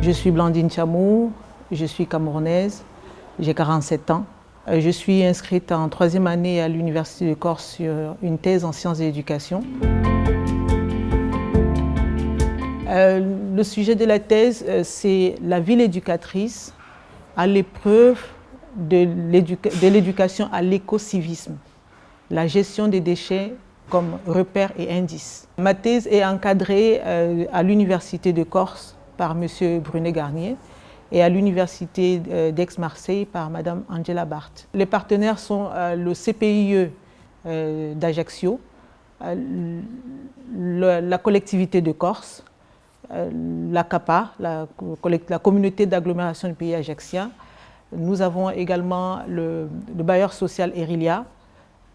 Je suis Blandine Chamou, je suis camerounaise, j'ai 47 ans. Je suis inscrite en 3e année à l'Université de Corse sur une thèse en sciences de l'éducation. Le sujet de la thèse, c'est la ville éducatrice à l'épreuve de l'éducation à l'écocivisme, la gestion des déchets comme repère et indice. Ma thèse est encadrée à l'Université de Corse par M. Brunet Garnier et à l'Université d'Aix-Marseille par Mme Angela Barth. Les partenaires sont le CPIE d'Ajaccio, la collectivité de Corse, la CAPA, la communauté d'agglomération du pays ajaccien. Nous avons également le bailleur social Erilia.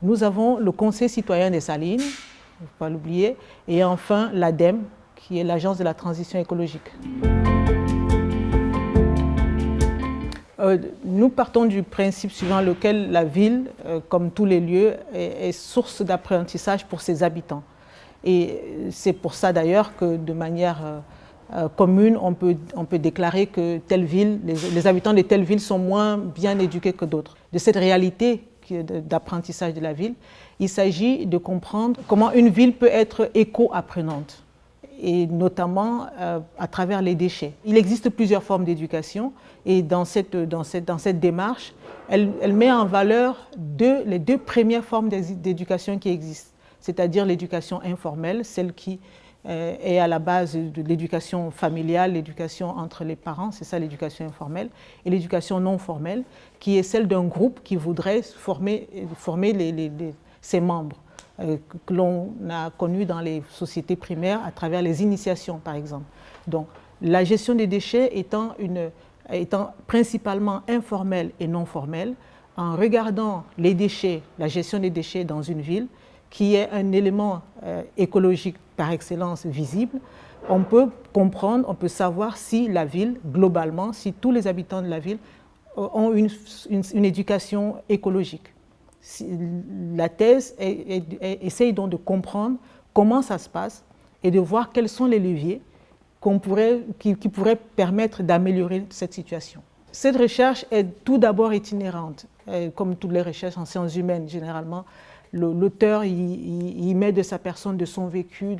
Nous avons le Conseil citoyen des Salines, il ne faut pas l'oublier, et enfin l'ADEME, qui est l'Agence de la transition écologique. Nous partons du principe suivant lequel la ville, comme tous les lieux, est source d'apprentissage pour ses habitants. Et c'est pour ça d'ailleurs que de manière commune, on peut déclarer que telle ville, les habitants de telle ville sont moins bien éduqués que d'autres. De cette réalité d'apprentissage de la ville, il s'agit de comprendre comment une ville peut être éco-apprenante, et notamment à travers les déchets. Il existe plusieurs formes d'éducation et dans cette démarche, elle met en valeur les deux premières formes d'éducation qui existent, c'est-à-dire l'éducation informelle, celle qui est à la base de l'éducation familiale, l'éducation entre les parents, c'est ça l'éducation informelle, et l'éducation non formelle, qui est celle d'un groupe qui voudrait former ses membres, que l'on a connu dans les sociétés primaires à travers les initiations, par exemple. Donc, la gestion des déchets étant principalement informelle et non formelle, en regardant les déchets, la gestion des déchets dans une ville, qui est un élément écologique par excellence visible, on peut comprendre, on peut savoir si la ville, globalement, si tous les habitants de la ville ont une éducation écologique. La thèse essaye donc de comprendre comment ça se passe et de voir quels sont les leviers qui pourraient permettre d'améliorer cette situation. Cette recherche est tout d'abord itinérante, comme toutes les recherches en sciences humaines généralement. L'auteur y met de sa personne, de son vécu,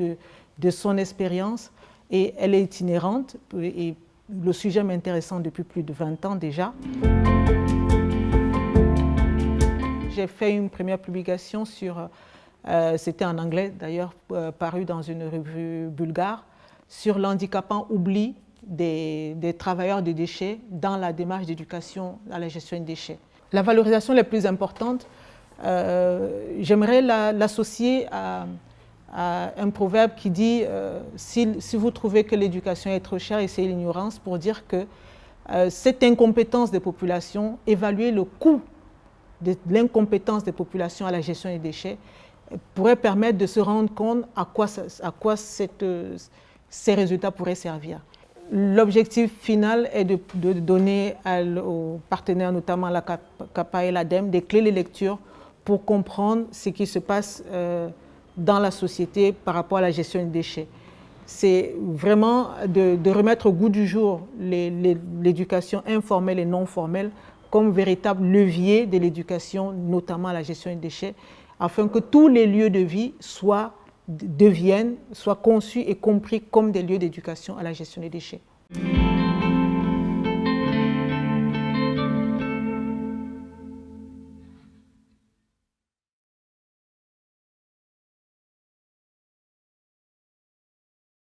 de son expérience, et elle est itinérante, et le sujet m'intéressant depuis plus de 20 ans déjà. J'ai fait une première publication c'était en anglais d'ailleurs, paru dans une revue bulgare, sur l'handicapant oubli des travailleurs des déchets dans la démarche d'éducation à la gestion des déchets. La valorisation la plus importante, j'aimerais l'associer à un proverbe qui dit si vous trouvez que l'éducation est trop chère, essayez l'ignorance, pour dire que cette incompétence des populations, évaluer le coût de l'incompétence des populations à la gestion des déchets, pourrait permettre de se rendre compte à quoi ces résultats pourraient servir. L'objectif final est de donner aux partenaires, notamment la CAPA et l'ADEME, des clés de lecture pour comprendre ce qui se passe dans la société par rapport à la gestion des déchets. C'est vraiment de remettre au goût du jour l'éducation informelle et non formelle comme véritable levier de l'éducation, notamment à la gestion des déchets, afin que tous les lieux de vie soient conçus et compris comme des lieux d'éducation à la gestion des déchets.